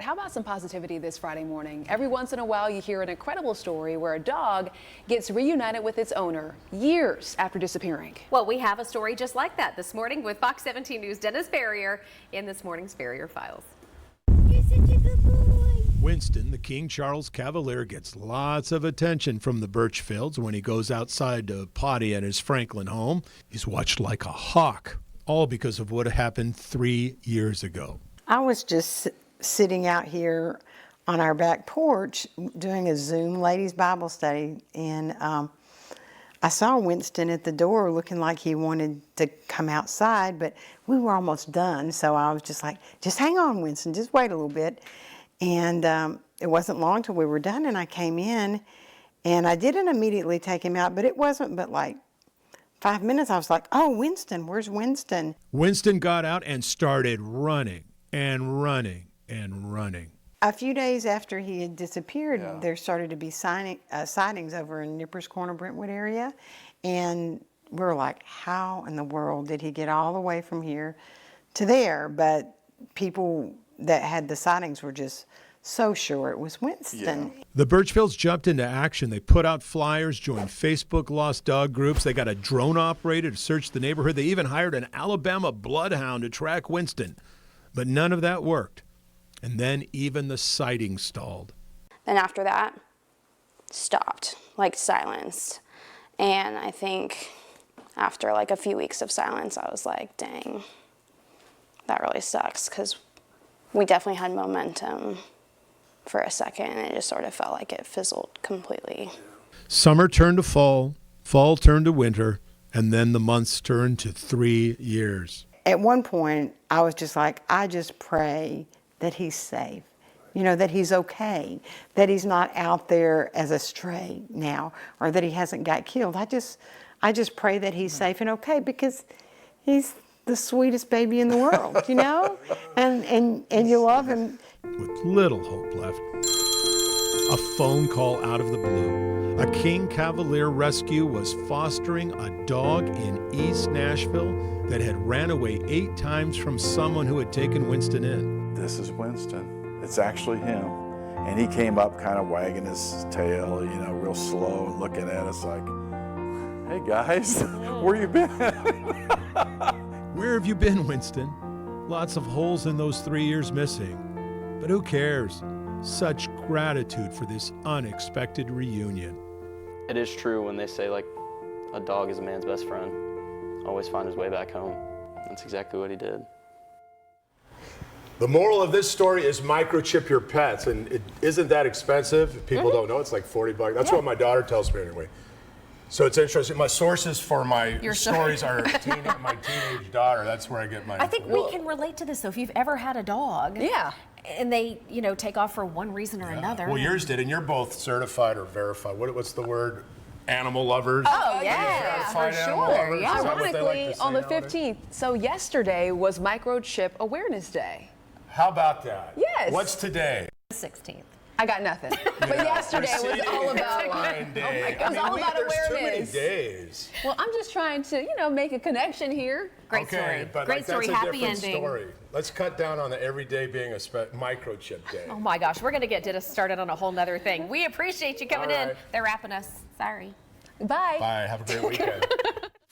right, how about some positivity this Friday morning? Every once in a while you hear an incredible story where a dog gets reunited with its owner years after disappearing. Well, we have a story just like that this morning with Fox 17 News' Dennis Farrier in this morning's Farrier Files. You're such a good boy. Winston, the King Charles Cavalier, gets lots of attention from the Birchfields when he goes outside to potty at his Franklin home. He's watched like a hawk, all because of what happened 3 years ago. I was just sitting out here on our back porch doing a Zoom ladies Bible study, and I saw Winston at the door looking like he wanted to come outside, but we were almost done, so I was just like, just hang on, Winston, just wait a little bit. And it wasn't long till we were done, and I came in, and I didn't immediately take him out, but it wasn't but like 5 minutes. I was like, oh, Winston, where's Winston? Winston got out and started running and running and running. A few days after he had disappeared, there started to be sightings over in Nippers Corner, Brentwood area. And we were like, how in the world did he get all the way from here to there? But people that had the sightings were just so sure it was Winston. Yeah. The Birchfields jumped into action. They put out flyers, joined Facebook lost dog groups. They got a drone operator to search the neighborhood. They even hired an Alabama bloodhound to track Winston. But none of that worked. And then even the sighting stalled. Then after that, stopped, like silenced. And I think after like a few weeks of silence, I was like, dang, that really sucks, because we definitely had momentum for a second, and it just sort of felt like it fizzled completely. Summer turned to fall, fall turned to winter, and then the months turned to 3 years. At one point, I was just like, I just pray that he's safe, you know, that he's okay, that he's not out there as a stray now, or that he hasn't got killed. I just pray that he's safe and okay, because he's the sweetest baby in the world, you know, and you love him. With little hope left, a phone call out of the blue. A King Cavalier rescue was fostering a dog in East Nashville that had ran away 8 times from someone who had taken Winston in. This is Winston. It's actually him. And he came up kind of wagging his tail, you know, real slow and looking at us like, hey guys, where you been? Where have you been, Winston? Lots of holes in those 3 years missing. But who cares? Such gratitude for this unexpected reunion. It is true when they say, like, a dog is a man's best friend. Always find his way back home. That's exactly what he did. The moral of this story is microchip your pets, and it isn't that expensive. If people don't know, it's like $40. That's what my daughter tells me anyway. So it's interesting. My sources for my stories are my teenage daughter. That's where I get my. I think we can relate to this, though. If you've ever had a dog, and they, you know, take off for one reason or another. Well, yours did, and you're both certified or verified. What's the word? Animal lovers. Oh, yeah, for sure. Yeah. Ironically, on the 15th, so yesterday was Microchip Awareness Day. How about that? Yes. What's today? The 16th. I got nothing. But yesterday was all about awareness. Too many days. Well, I'm just trying to, you know, make a connection here. Great story. But Great story. That's a Happy different ending. story. Let's cut down on the everyday being a microchip day. Oh my gosh, we're gonna get Dennis started on a whole nother thing. We appreciate you coming in. They're wrapping us. Sorry. Bye. Bye. Have a great weekend.